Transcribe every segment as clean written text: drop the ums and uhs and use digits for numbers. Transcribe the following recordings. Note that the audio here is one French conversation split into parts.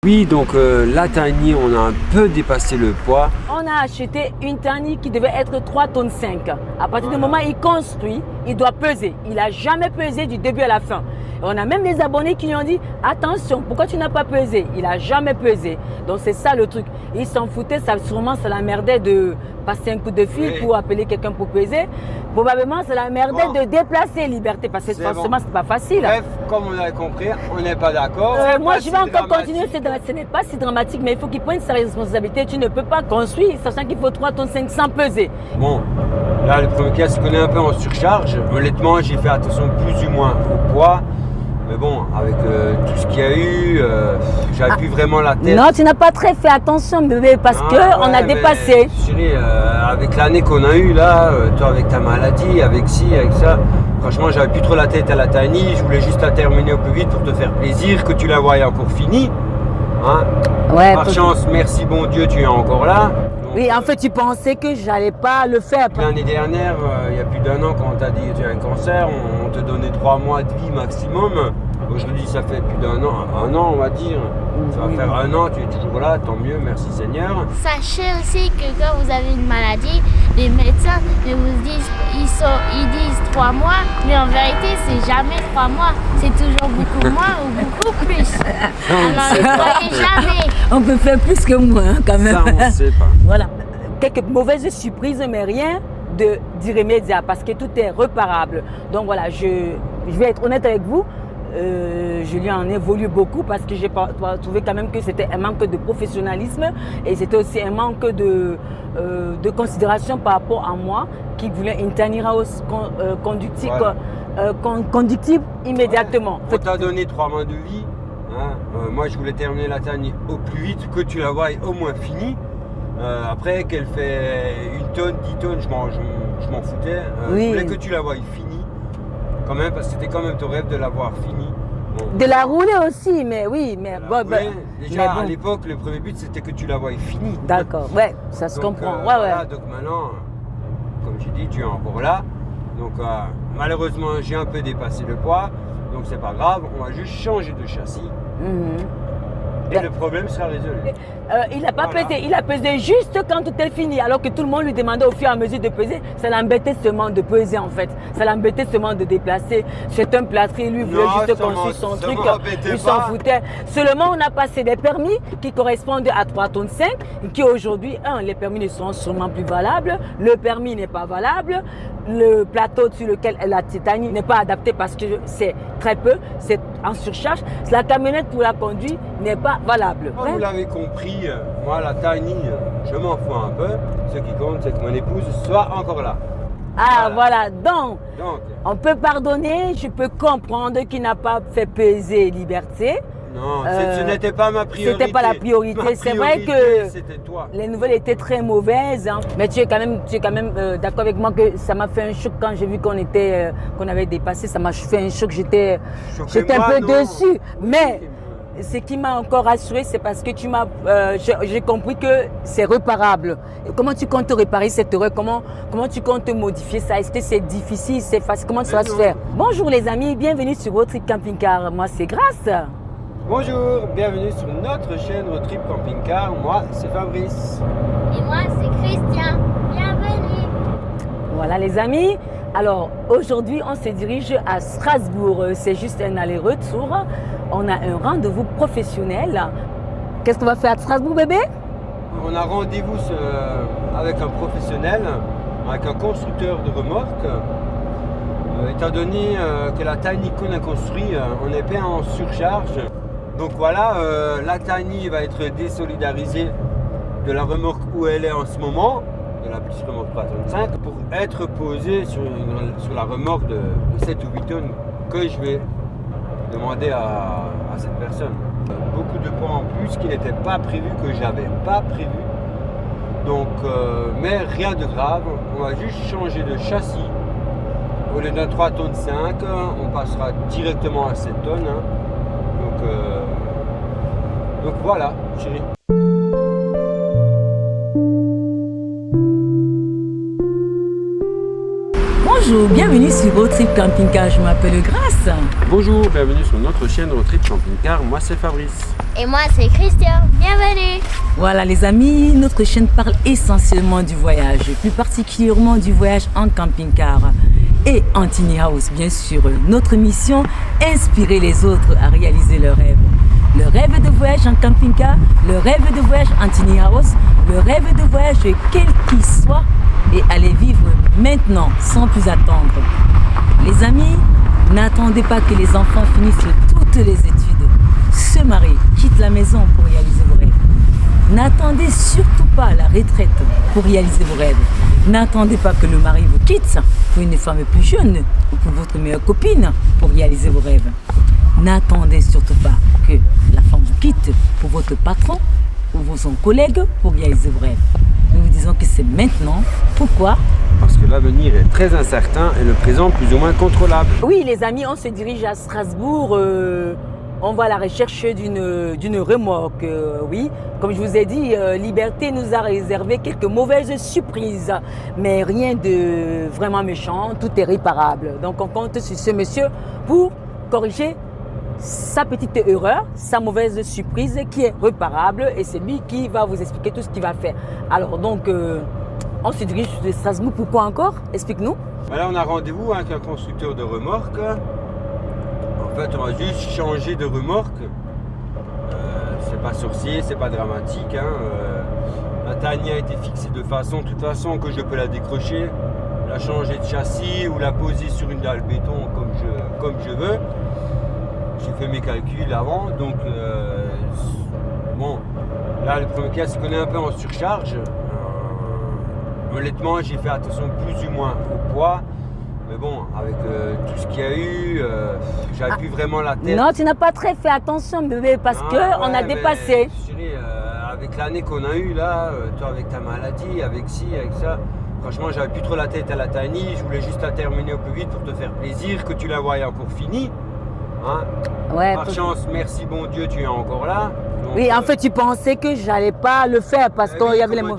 Oui, donc la Tiny, on a un peu dépassé le poids. On a acheté une Tiny qui devait être 3 tonnes 5. À partir du moment où il construit, il doit peser. Il n'a jamais pesé du début à la fin. Et on a même des abonnés qui lui ont dit « Attention, pourquoi tu n'as pas pesé ?» Il n'a jamais pesé. Donc c'est ça le truc. Il s'en foutait, sûrement ça l'emmerdait de passer un coup de fil pour appeler quelqu'un pour peser. Probablement ça l'emmerdait de déplacer Liberté parce que forcément c'est pas facile. Bref, comme on avait compris, on n'est pas d'accord. Moi je vais encore continuer, ce n'est pas si dramatique, mais il faut qu'il prenne sa responsabilité. Tu ne peux pas construire sachant qu'il faut 3 tonnes 5 sans peser. Bon, là le premier cas, c'est qu'on est un peu en surcharge. Honnêtement, j'ai fait attention plus ou moins au poids. Mais bon, avec tout ce qu'il y a eu, j'avais plus vraiment la tête. Non, tu n'as pas très fait attention, bébé, parce qu'on a dépassé. Chérie, avec l'année qu'on a eue là, toi avec ta maladie, avec ci, avec ça, franchement, j'avais plus trop la tête à la Tiny. Je voulais juste la terminer au plus vite pour te faire plaisir, que tu la voyais encore finie. Hein? Ouais, par chance, merci bon Dieu, tu es encore là. Donc, oui, en fait, tu pensais que j'allais pas le faire. L'année dernière, il y a plus d'1 an, quand on t'a dit tu as un cancer, on te donnait 3 mois de vie maximum. Aujourd'hui, ça fait plus d'1 an, 1 an on va dire. Ça va faire 1 an, tu es toujours là, tant mieux, merci Seigneur. Sachez aussi que quand vous avez une maladie, les médecins vous disent, ils disent 3 mois, mais en vérité, c'est jamais 3 mois, c'est toujours beaucoup moins ou beaucoup plus. Alors ne croyez jamais. On peut faire plus que moi, quand même. Ça, on ne sait pas. Voilà. Quelques mauvaises surprises, mais rien d'irrémédiable, parce que tout est réparable. Donc voilà, je vais être honnête avec vous. Je lui en ai voulu beaucoup parce que j'ai trouvé quand même que c'était un manque de professionnalisme et c'était aussi un manque de considération par rapport à moi qui voulait une Tiny House conductible immédiatement. On t'a donné 3 mois de vie. Hein. Moi, je voulais terminer la Tiny au plus vite, que tu la vois au moins finie. Après, qu'elle fait 1 tonne, 10 tonnes, je m'en foutais. Oui. Je voulais que tu la vois finie. Quand même, parce que c'était quand même ton rêve de l'avoir fini. Bon, de la rouler aussi, mais oui, mais déjà à l'époque, le premier but c'était que tu la voies finie. D'accord, ouais, ça se comprend. Voilà, donc maintenant, comme j'ai dit, tu es encore là. Donc malheureusement, j'ai un peu dépassé le poids, donc c'est pas grave, on va juste changer de châssis. Et le problème sera résolu. Il n'a pas pesé, il a pesé juste quand tout est fini, alors que tout le monde lui demandait au fur et à mesure de peser. Ça l'embêtait seulement de peser en fait. Ça l'embêtait seulement de déplacer. C'est un plâtrier, lui voulait juste construire son truc. Il s'en foutait. Seulement, on a passé des permis qui correspondent à 3 tonnes 5 et qui aujourd'hui, les permis ne sont sûrement plus valables. Le permis n'est pas valable. Le plateau sur lequel la Tiny n'est pas adapté parce que c'est très peu, c'est en surcharge. La camionnette pour la conduire n'est pas valable. Vous l'avez compris, moi la Tiny, je m'en fous un peu. Ce qui compte, c'est que mon épouse soit encore là. Voilà. Donc, on peut pardonner, je peux comprendre qu'il n'a pas fait peser Liberté. Non, ce n'était pas ma priorité. C'était pas la priorité. C'est vrai que toi. Les nouvelles étaient très mauvaises. Hein. Mais tu es quand même d'accord avec moi que ça m'a fait un choc quand j'ai vu qu'on avait dépassé. Ça m'a fait un choc. J'étais un peu déçu. Mais ce qui m'a encore rassuré, c'est parce que j'ai compris que c'est réparable. Comment tu comptes réparer cette erreur? Comment tu comptes modifier ça? Est-ce que c'est difficile, c'est facile? Comment ça va se faire? Bonjour les amis, bienvenue sur Road Trip Camping Car. Moi c'est Grace. Bonjour, bienvenue sur notre chaîne Road Trip Camping Car. Moi c'est Fabrice. Et moi c'est Christian. Bienvenue. Voilà les amis. Alors aujourd'hui on se dirige à Strasbourg. C'est juste un aller-retour. On a un rendez-vous professionnel. Qu'est-ce qu'on va faire à Strasbourg, bébé? On a rendez-vous avec un professionnel, avec un constructeur de remorques. Étant donné que la Tiny qu'on a construite, on est bien en surcharge. Donc voilà, la Tiny va être désolidarisée de la remorque où elle est en ce moment, de la petite remorque 3,5 tonnes, pour être posée sur la remorque de 7 ou 8 tonnes que je vais demander à cette personne. Beaucoup de poids en plus qui n'étaient pas prévus, que j'avais pas prévu. Donc, mais rien de grave, on va juste changer de châssis. Au lieu d'un 3 tonnes 5, on passera directement à 7 tonnes. Hein. Donc voilà, chérie. Bonjour, bienvenue sur Road Trip Camping Car, je m'appelle Grace. Bonjour, bienvenue sur notre chaîne Road Trip Camping Car, moi c'est Fabrice. Et moi, c'est Christian. Bienvenue. Voilà les amis, notre chaîne parle essentiellement du voyage, plus particulièrement du voyage en camping-car et en tiny house, bien sûr. Notre mission, inspirer les autres à réaliser leurs rêves. Le rêve de voyage en camping-car, le rêve de voyage en tiny house, le rêve de voyage quel qu'il soit et aller vivre maintenant sans plus attendre. Les amis, n'attendez pas que les enfants finissent toutes les études, se marient, quittent la maison pour réaliser vos rêves. N'attendez surtout pas la retraite pour réaliser vos rêves. N'attendez pas que le mari vous quitte pour une femme plus jeune ou pour votre meilleure copine pour réaliser vos rêves. N'attendez surtout pas que la femme vous quitte pour votre patron ou vos collègues pour réaliser vos rêves. Nous vous disons que c'est maintenant. Pourquoi? Parce que l'avenir est très incertain et le présent plus ou moins contrôlable. Oui, les amis, on se dirige à Strasbourg. On va à la recherche d'une remorque. Oui, comme je vous ai dit, Liberté nous a réservé quelques mauvaises surprises. Mais rien de vraiment méchant, tout est réparable. Donc on compte sur ce monsieur pour corriger sa petite erreur, sa mauvaise surprise qui est réparable et c'est lui qui va vous expliquer tout ce qu'il va faire. Alors donc, on se dirige de Strasbourg. Pourquoi encore? Explique-nous. Là, on a rendez-vous avec un constructeur de remorque. En fait, on va juste changer de remorque. C'est pas sorcier, c'est pas dramatique. La Tiny a été fixée de toute façon que je peux la décrocher, la changer de châssis ou la poser sur une dalle béton comme je veux. J'ai fait mes calculs avant, donc bon, là le premier cas c'est qu'on est un peu en surcharge. Honnêtement, j'ai fait attention plus ou moins au poids, mais bon, avec tout ce qu'il y a eu, j'avais plus vraiment la tête. Non, tu n'as pas très fait attention, bébé, parce qu'on a dépassé. Chérie, avec l'année qu'on a eue là, toi avec ta maladie, avec ci, avec ça, franchement, j'avais plus trop la tête à la Tiny, je voulais juste la terminer au plus vite pour te faire plaisir, que tu la voyais encore finie. Hein? Ouais, par chance, merci bon Dieu, tu es encore là. Donc, oui, en fait, tu pensais que j'allais pas le faire parce qu'il y avait les mots.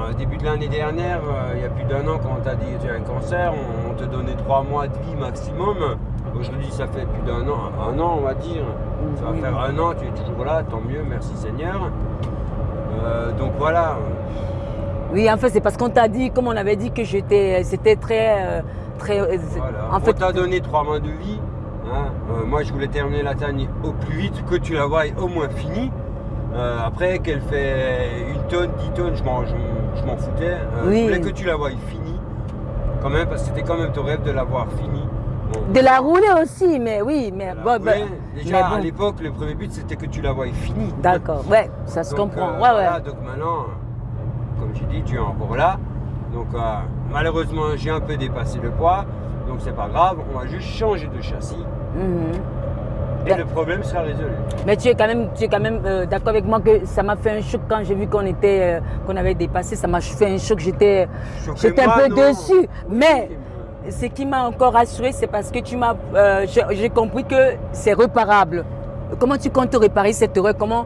Au début de l'année dernière, il y a plus d'un an, quand on t'a dit que tu as un cancer, on te donnait 3 mois de vie maximum. Aujourd'hui, ça fait plus d'un an, on va dire. Ça va faire 1 an, tu es toujours là, tant mieux, merci Seigneur. Donc voilà. Oui, en fait, c'est parce qu'on t'a dit, comme on avait dit que c'était très. Voilà. En fait, on t'a donné 3 mois de vie. Hein. Moi, je voulais terminer la Tiny au plus vite, que tu la voies au moins finie. Après, qu'elle fait 1 tonne, 10 tonnes, je m'en foutais. Oui. Je voulais que tu la voies finie, quand même, parce que c'était quand même ton rêve de la voir finie. Bon. De la rouler aussi, mais oui, mais bon, déjà à l'époque, le premier but c'était que tu la voies finie. D'accord, ouais, ça se comprend. Voilà, donc maintenant, comme j'ai dit, tu es encore là. Donc malheureusement, j'ai un peu dépassé le poids, donc c'est pas grave, on va juste changer de châssis. Et le problème sera résolu. Mais tu es quand même d'accord avec moi que ça m'a fait un choc quand j'ai vu qu'on avait dépassé. Ça m'a fait un choc, j'étais un peu déçu. Mais ce qui m'a encore rassuré, c'est parce que j'ai compris que c'est réparable. Comment tu comptes réparer cette erreur? Comment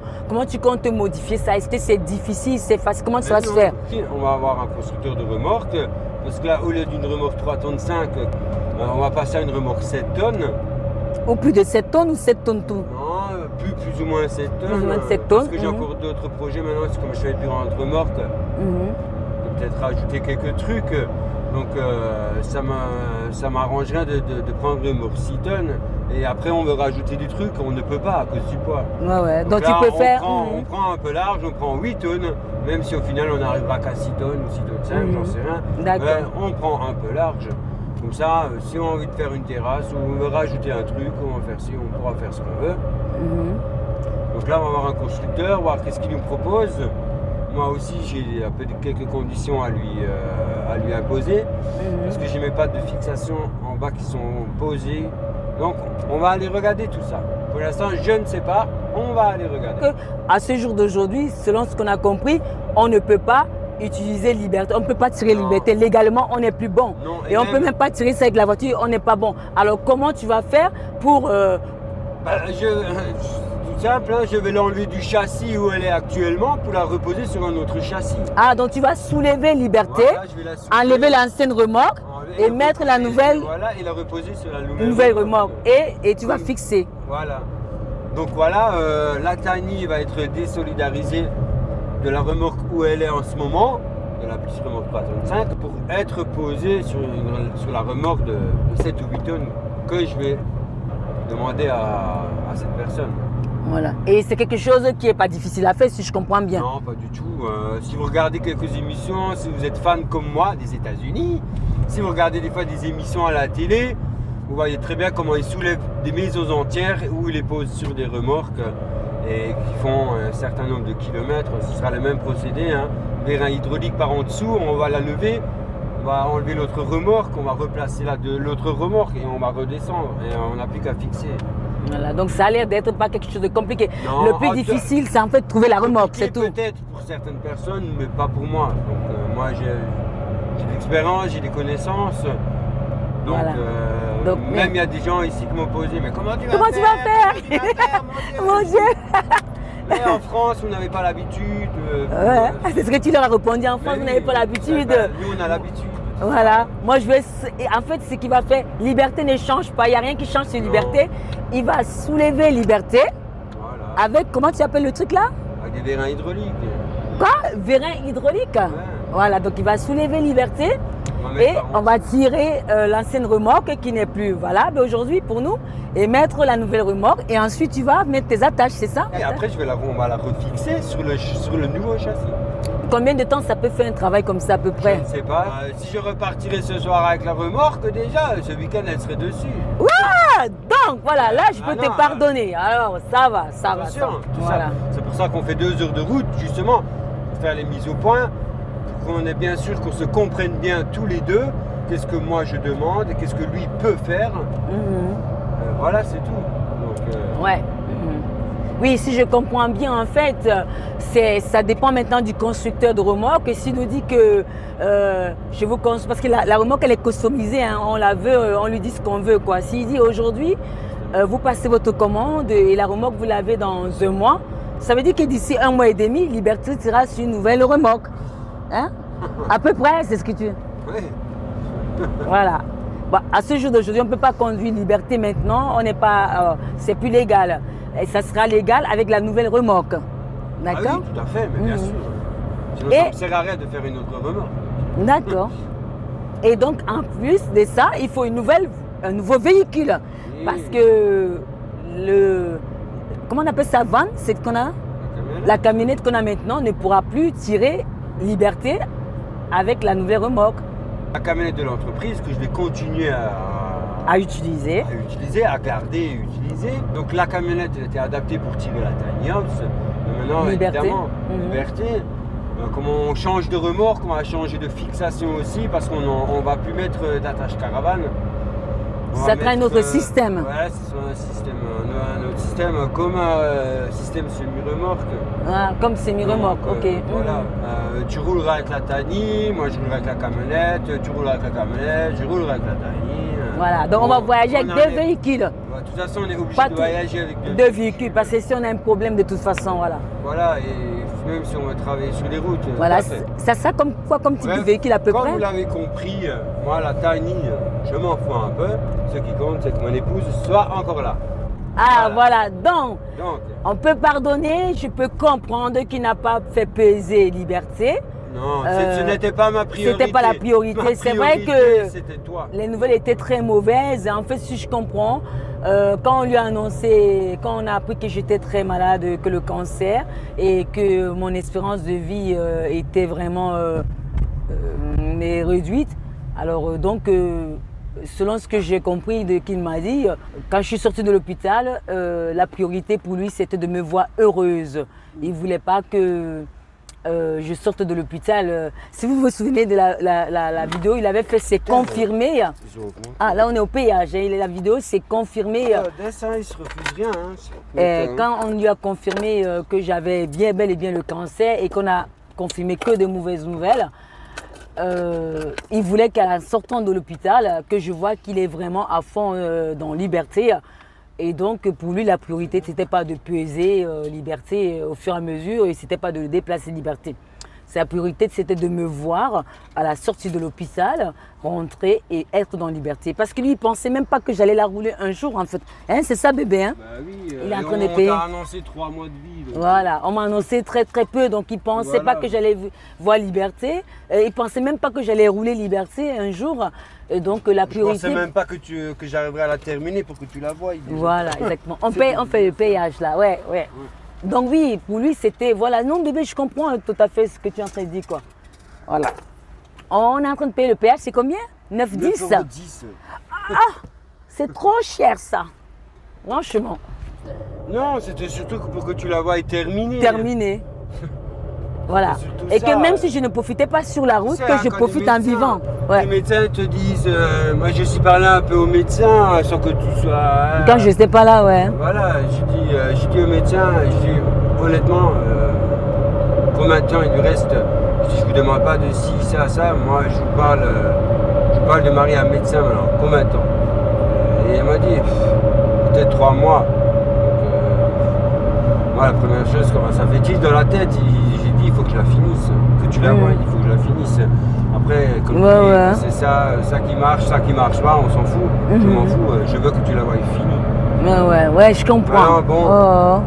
tu comptes modifier ça? Est-ce que c'est difficile, c'est facile? Comment ça va se faire? On va avoir un constructeur de remorque, parce que là, au lieu d'une remorque 3,5 tonnes, on va passer à une remorque 7 tonnes. Ou plus de 7 tonnes ou 7 tonnes tout? Non, plus ou moins 7 tonnes. Plus ou moins 7 tonnes. Parce que j'ai encore d'autres projets maintenant, c'est comme je fais plus grande remorque. Peut-être rajouter quelques trucs. Donc ça m'arrangerait de prendre une remorque 6 tonnes. Et après on veut rajouter des trucs, on ne peut pas à cause du poids. Ouais. Donc là, tu peux faire. On prend un peu large, on prend 8 tonnes, même si au final on n'arrivera qu'à 6 tonnes ou 6 tonnes 5, j'en sais rien. D'accord. On prend un peu large. Comme ça, si on a envie de faire une terrasse ou on veut rajouter un truc, on va faire ci, on pourra faire ce qu'on veut. Donc là, on va avoir un constructeur, voir qu'est-ce qu'il nous propose. Moi aussi, j'ai un peu quelques conditions à lui imposer, parce que j'ai mes pattes de fixation en bas qui sont posées. Donc, on va aller regarder tout ça. Pour l'instant, je ne sais pas, on va aller regarder. À ce jour d'aujourd'hui, selon ce qu'on a compris, on ne peut pas utiliser Liberté. On ne peut pas tirer Liberté. Légalement, on n'est plus bon. Non, et on ne peut même pas tirer ça avec la voiture, on n'est pas bon. Alors, comment tu vas faire pour... Tout simple, hein, je vais l'enlever du châssis où elle est actuellement pour la reposer sur un autre châssis. Ah, donc tu vas soulever Liberté, voilà, je vais la soulever, enlever l'ancienne remorque et mettre la nouvelle... Voilà, et la reposer sur la nouvelle remorque. Et tu vas fixer. Voilà. Donc voilà, la Tiny va être désolidarisée de la remorque où elle est en ce moment, de la petite remorque 3,35 pour être posée sur la remorque de 7 ou 8 tonnes que je vais demander à cette personne. Voilà. Et c'est quelque chose qui n'est pas difficile à faire, si je comprends bien. Non, pas du tout. Si vous regardez quelques émissions, si vous êtes fan comme moi des États-Unis, si vous regardez des fois des émissions à la télé, vous voyez très bien comment ils soulèvent des maisons entières où ils les posent sur des remorques et qui font un certain nombre de kilomètres. Ce sera le même procédé. Hein. Vérin hydraulique par en dessous, on va la lever, on va enlever l'autre remorque, on va replacer là de l'autre remorque et on va redescendre et on n'a plus qu'à fixer. Voilà, donc ça a l'air d'être pas quelque chose de compliqué. Non, le plus difficile, c'est en fait trouver la remorque, c'est tout. Peut-être pour certaines personnes, mais pas pour moi. Donc moi j'ai de l'expérience, j'ai des connaissances. Donc, voilà. Donc même il y a des gens ici qui m'ont posé, mais comment tu vas faire mon Dieu. Mais en France, vous n'avez pas l'habitude. Ouais, c'est ce que tu leur as répondu. En France, vous n'avez pas l'habitude. Nous, on a l'habitude. Voilà. Moi, je vais. En fait, ce qui va faire, liberté ne change pas. Il n'y a rien qui change sur liberté. Il va soulever liberté. Voilà. Avec, comment tu appelles le truc là? Avec des vérins hydrauliques. Quoi? Vérin hydraulique? Ouais. Voilà. Donc, il va soulever liberté. Et on va tirer l'ancienne remorque qui n'est plus valable aujourd'hui pour nous et mettre la nouvelle remorque et ensuite tu vas mettre tes attaches, c'est ça? Et après on va la refixer sur le nouveau châssis. Combien de temps ça peut faire un travail comme ça à peu près? Je ne sais pas. Si je repartirais ce soir avec la remorque déjà, ce week-end elle serait dessus. Ouais, donc voilà, là je peux te pardonner. Alors ça va. Voilà. C'est pour ça qu'on fait 2 heures de route justement pour faire les mises au point. Qu'on est bien sûr qu'on se comprenne bien tous les deux, qu'est-ce que moi je demande et qu'est-ce que lui peut faire. Voilà, c'est tout. Donc, ouais. Oui, si je comprends bien, en fait, ça dépend maintenant du constructeur de remorque. Et s'il nous dit que je vous construis, parce que la remorque elle est customisée, hein, on la veut, on lui dit ce qu'on veut, quoi. S'il dit aujourd'hui, vous passez votre commande et la remorque vous l'avez dans 1 mois, ça veut dire que d'ici 1 mois et demi, Liberté sera sur une nouvelle remorque. Hein? À peu près, c'est ce que tu... Oui. Voilà. Bon, à ce jour d'aujourd'hui, on ne peut pas conduire Liberté maintenant. On n'est pas... c'est plus légal. Et ça sera légal avec la nouvelle remorque. D'accord? Ah oui, tout à fait, mais bien sûr. Sinon, ça ne sert à rien de faire une autre remorque. D'accord. Et donc, en plus de ça, il faut un nouveau véhicule. Oui. Parce que comment on appelle ça, van, c'est qu'on a? La camionnette qu'on a maintenant ne pourra plus tirer Liberté avec la nouvelle remorque. La camionnette de l'entreprise que je vais continuer à utiliser, à garder et utiliser. Donc la camionnette elle était adaptée pour tirer la Tiny House. Mais maintenant, Liberté. Évidemment, Liberté. Comme on change de remorque, on va changer de fixation aussi parce qu'on ne va plus mettre d'attache caravane. Ça sera un autre système. Voilà, c'est un autre système comme un système semi-remorque. Ah, comme semi-remorque, ok. Voilà. Tu rouleras avec la Tiny, moi je roulerai avec la camionnette, tu rouleras avec la camionnette, je roulerai avec la Tiny. Voilà, donc on va voyager avec 2 véhicules. De toute façon, on est obligé de voyager avec 2 véhicules. Parce que si on a un problème de toute façon, voilà. Voilà, et même si on va travailler sur les routes. Voilà, ça sera comme quoi comme type de véhicule à peu près? Comme vous l'avez compris, moi la Tiny, je m'en fous un peu. Ce qui compte, c'est que mon épouse soit encore là. Ah voilà, donc on peut pardonner, je peux comprendre qu'il n'a pas fait peser Liberté. Non, ce n'était pas ma priorité. C'était pas la priorité. C'est vrai que c'était toi. Les nouvelles étaient très mauvaises. En fait, si je comprends, quand on lui a annoncé, quand on a appris que j'étais très malade, que le cancer et que mon espérance de vie était vraiment réduite, alors donc selon ce que j'ai compris de qu'il m'a dit, quand je suis sortie de l'hôpital, la priorité pour lui c'était de me voir heureuse. Il ne voulait pas que je sorte de l'hôpital. Si vous vous souvenez de la vidéo, il avait fait c'est confirmé. Ah là on est au péage, la vidéo c'est confirmé. Dès ça il se refuse rien. Hein. Quand on lui a confirmé que j'avais bel et bien le cancer et qu'on a confirmé que de mauvaises nouvelles, il voulait qu'en sortant de l'hôpital, que je vois qu'il est vraiment à fond dans Liberté. Et donc, pour lui, la priorité, ce n'était pas de peser Liberté au fur et à mesure, et ce n'était pas de déplacer Liberté. Sa priorité, c'était de me voir à la sortie de l'hôpital, rentrer et être dans la liberté. Parce que lui, il ne pensait même pas que j'allais la rouler un jour, en fait. Hein, c'est ça, bébé, hein? Bah oui, il est en train de payer. On t'a annoncé 3 mois de vie. Donc. Voilà, on m'a annoncé très très peu, donc il ne pensait pas que j'allais voir liberté. Il ne pensait même pas que j'allais rouler liberté un jour. Et donc la priorité... Je ne pensais même pas que j'arriverais à la terminer pour que tu la voies. Voilà, exactement. On fait le payage là, ouais. Donc oui, pour lui c'était, voilà, non bébé, je comprends tout à fait ce que tu es en train de dire, quoi. Voilà. On est en train de payer le péage, c'est combien? 9,10 €. Ah, c'est trop cher ça. Franchement. Non, c'était surtout pour que tu la voies terminée. Terminée. Voilà. Et que même si je ne profitais pas sur la route, que je profite en vivant. Ouais. Les médecins te disent, moi je suis parlé un peu aux médecins sans que tu sois... Quand je n'étais pas là, ouais. Voilà, j'ai dit aux médecins, honnêtement, combien de temps il lui reste, je ne vous demande pas de ci, ça, moi je vous parle de marier un médecin maintenant, combien de temps? Et elle m'a dit, peut-être 3 mois. Moi, la première chose, ça fait tilt dans la tête, j'ai dit, il faut que je la finisse, que tu la vois, il faut que je la finisse. Après, comme tu dis, c'est ça qui marche pas, on s'en fout. Je m'en fous, je veux que tu la vois finie. Ouais, je comprends. Bon.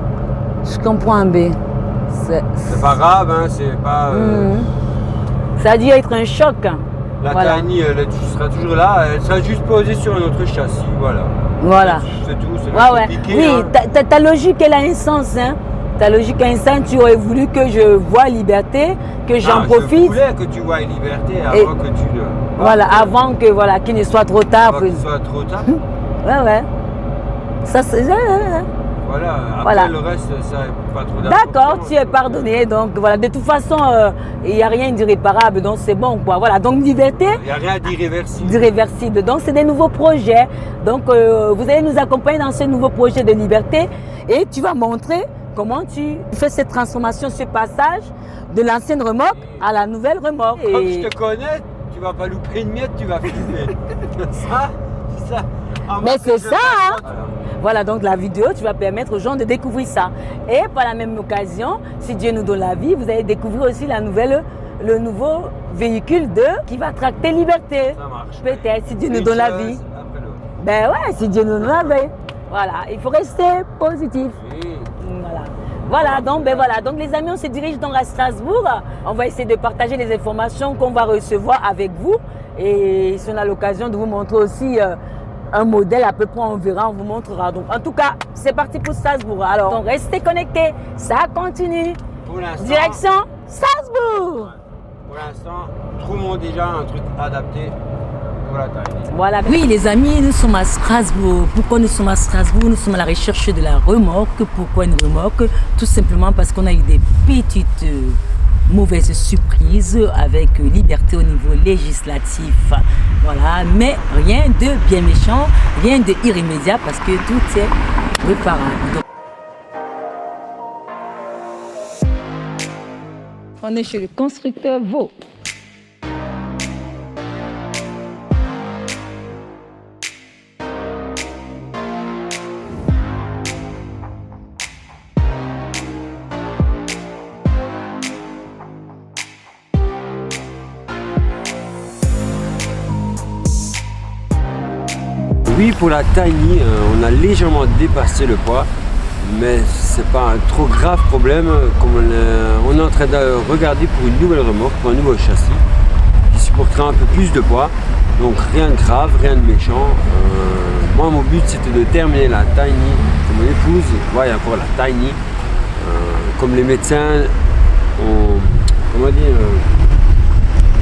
Je comprends, B. C'est pas grave, hein, c'est pas... Ça a dû être un choc. La Tiny, tu seras toujours là, elle sera juste posée sur un autre châssis, voilà. C'est tout, c'est compliqué. Oui, hein. ta logique, elle a un sens, hein. Ta logique a un sens, tu aurais voulu que je voie liberté, que j'en profite. Je voulais que tu voies liberté avant que tu ne... Voilà, avant que, qu'il ne soit trop tard. Avant qu'il soit trop tard. Ouais. Ça, c'est... Voilà, après le reste, ça n'est pas trop d'importance. D'accord, tu es pardonné. Donc voilà, de toute façon, il n'y a rien d'irréparable, donc c'est bon, quoi. Voilà, donc liberté. Il n'y a rien d'irréversible. D'irréversible. Donc c'est des nouveaux projets. Donc vous allez nous accompagner dans ce nouveau projet de liberté et tu vas montrer comment tu fais cette transformation, ce passage de l'ancienne remorque à la nouvelle remorque. Comme je te connais, tu ne vas pas louper une miette, tu vas filmer. C'est ça. Mais c'est ça, hein. Voilà, donc la vidéo, tu vas permettre aux gens de découvrir ça. Et par la même occasion, si Dieu nous donne la vie, vous allez découvrir aussi le nouveau véhicule qui va tracter liberté. Ça marche. Peut-être, si Dieu nous donne la vie. Ben ouais, si Dieu nous donne la vie. Voilà, il faut rester positif. Oui. Voilà, donc les amis, on se dirige donc à Strasbourg. On va essayer de partager les informations qu'on va recevoir avec vous. Et si on a l'occasion de vous montrer aussi un modèle à peu près, on verra, on vous montrera. Donc en tout cas, c'est parti pour Strasbourg. Alors, donc, restez connectés, ça continue. Pour l'instant, direction Strasbourg. Pour l'instant, trouvons déjà un truc adapté pour la taille. Voilà. Oui, les amis, nous sommes à Strasbourg. Pourquoi nous sommes à Strasbourg? Nous sommes à la recherche de la remorque. Pourquoi une remorque? Tout simplement parce qu'on a eu des petites mauvaise surprise avec liberté au niveau législatif. Voilà, mais rien de bien méchant, rien de irrémédiat parce que tout est réparable. Donc, on est chez le constructeur Vaux. Oui, pour la Tiny, on a légèrement dépassé le poids, mais c'est pas un trop grave problème. Comme on est en train de regarder pour une nouvelle remorque, pour un nouveau châssis qui supportera un peu plus de poids. Donc rien de grave, rien de méchant. Moi, mon but c'était de terminer la Tiny pour mon épouse. Voilà, pour la Tiny, comme les médecins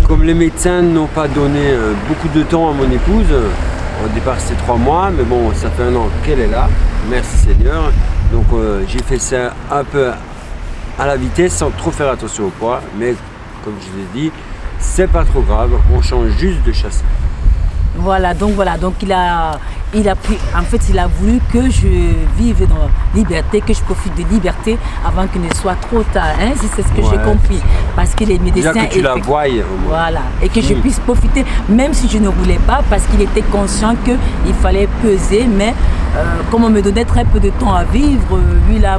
comme les médecins n'ont pas donné beaucoup de temps à mon épouse. Au départ c'était 3 mois, mais bon, ça fait 1 an qu'elle est là, merci Seigneur. Donc j'ai fait ça un peu à la vitesse sans trop faire attention au poids, mais comme je l'ai dit, c'est pas trop grave, on change juste de châssis. Voilà, donc il a pris, en fait il a voulu que je vive dans la liberté, que je profite de liberté avant qu'il ne soit trop tard, hein, c'est ce que j'ai compris. Parce que les médecins... Déjà que tu la voies. Voilà, et que je puisse profiter, même si je ne roulais pas, parce qu'il était conscient qu'il fallait peser, mais comme on me donnait très peu de temps à vivre, lui il a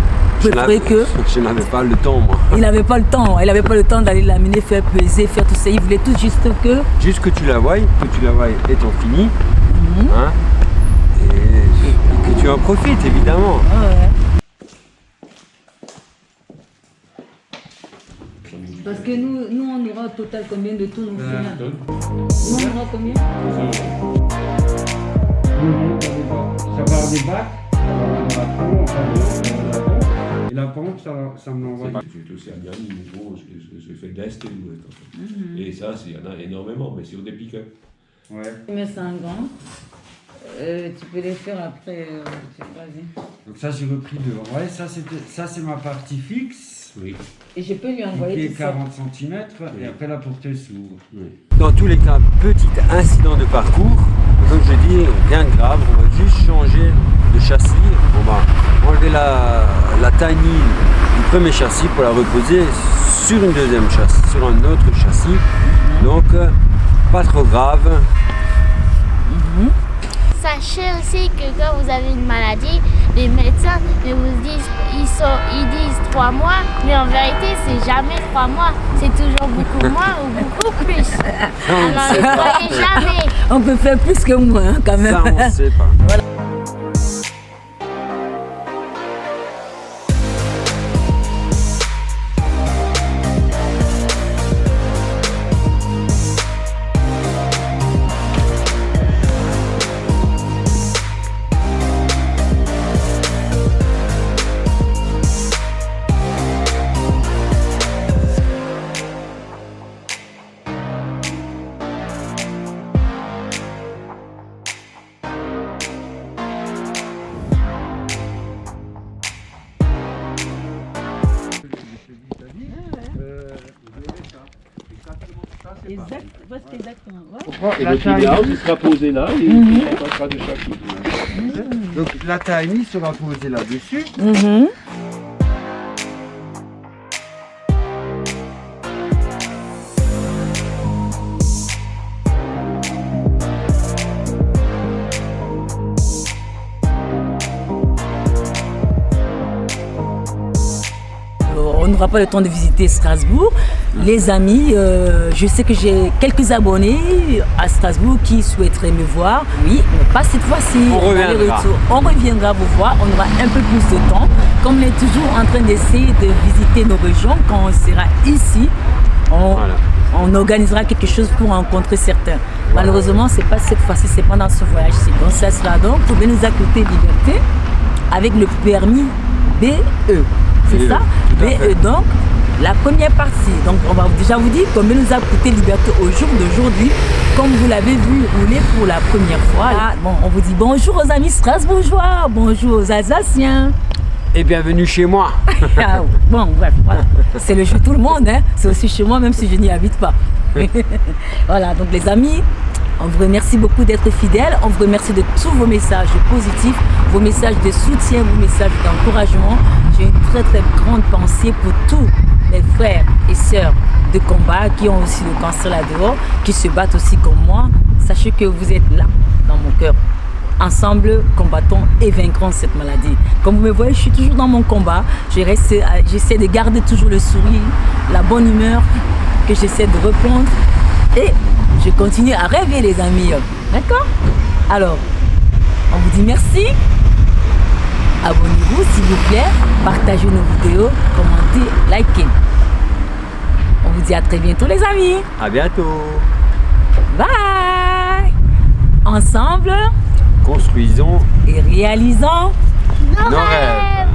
préféré que... Je n'avais pas le temps, moi. Il n'avait pas le temps. Il n'avait pas le temps d'aller l'amener, faire peser, faire tout ça. Il voulait tout juste que... Juste que tu la voies étant fini. Hein, et que tu en profites, évidemment. Ouais. Parce que nous on aura au total combien de tonnes au final? Nous on aura combien? Ça part des bacs, et la pompe, ça me l'envoie. C'est aussi un dernier niveau, je fais de l'est et ça, il y en a énormément, mais sur des pick-up. Ouais. Mais c'est un grand. Tu peux les faire après, vas-y. Donc ça, j'ai repris deux. Ouais, ça c'est ma partie fixe. Oui. Et je peux lui Qui envoyer est tout ça. 40 cm, et après la porteuse s'ouvre. Oui. Dans tous les cas, petit incident de parcours. Comme je dis, rien de grave. On va juste changer de châssis. On va enlever la tiny du premier châssis pour la reposer sur une deuxième châssis, sur un autre châssis. Donc, pas trop grave. Sachez aussi que quand vous avez une maladie, les médecins vous disent, ils disent 3 mois, mais en vérité, c'est jamais 3 mois. C'est toujours beaucoup moins ou beaucoup plus. Alors ne croyez jamais. On peut faire plus que moi, hein, quand même. Ça, on ne sait pas. Voilà. Exactement. Ouais. Et votre idéal, il sera posé là et il passera de chaque côté. Donc la tiny sera posée là-dessus. On n'aura pas le temps de visiter Strasbourg. Les amis, je sais que j'ai quelques abonnés à Strasbourg qui souhaiteraient me voir. Oui, mais pas cette fois-ci. On reviendra. On reviendra vous voir. On aura un peu plus de temps. Comme on est toujours en train d'essayer de visiter nos régions, quand on sera ici, on organisera quelque chose pour rencontrer certains. Malheureusement, ce n'est pas cette fois-ci, c'est pendant ce voyage-ci. Donc ça sera donc pour nous accorder liberté avec le permis BE. C'est ça, BE donc, la première partie. Donc on va déjà vous dire combien nous a coûté Liberté au jour d'aujourd'hui. Comme vous l'avez vu rouler pour la première fois. Là, bon, on vous dit bonjour aux amis strasbourgeois, bonjour aux Alsaciens. Et bienvenue chez moi. Ah, bon, bref, voilà. C'est le chez tout le monde, hein. C'est aussi chez moi, même si je n'y habite pas. Voilà, donc les amis, on vous remercie beaucoup d'être fidèles. On vous remercie de tous vos messages positifs, vos messages de soutien, vos messages d'encouragement. J'ai une très très grande pensée pour tous mes frères et sœurs de combat qui ont aussi le cancer là-dehors, qui se battent aussi comme moi. Sachez que vous êtes là, dans mon cœur. Ensemble, combattons et vaincrons cette maladie. Comme vous me voyez, je suis toujours dans mon combat. J'essaie de garder toujours le sourire, la bonne humeur que j'essaie de reprendre. Et je continue à rêver, les amis. D'accord? Alors, on vous dit merci. Abonnez-vous, s'il vous plaît. Partagez nos vidéos, commentez, likez. On vous dit à très bientôt, les amis. À bientôt. Bye. Ensemble, construisons et réalisons nos rêves.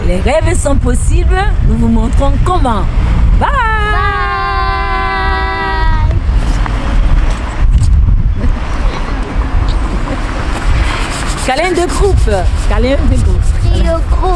Les rêves sont possibles. Nous vous montrons comment. Bye. Câlin de groupe. Câlin de groupe. Trio groupe.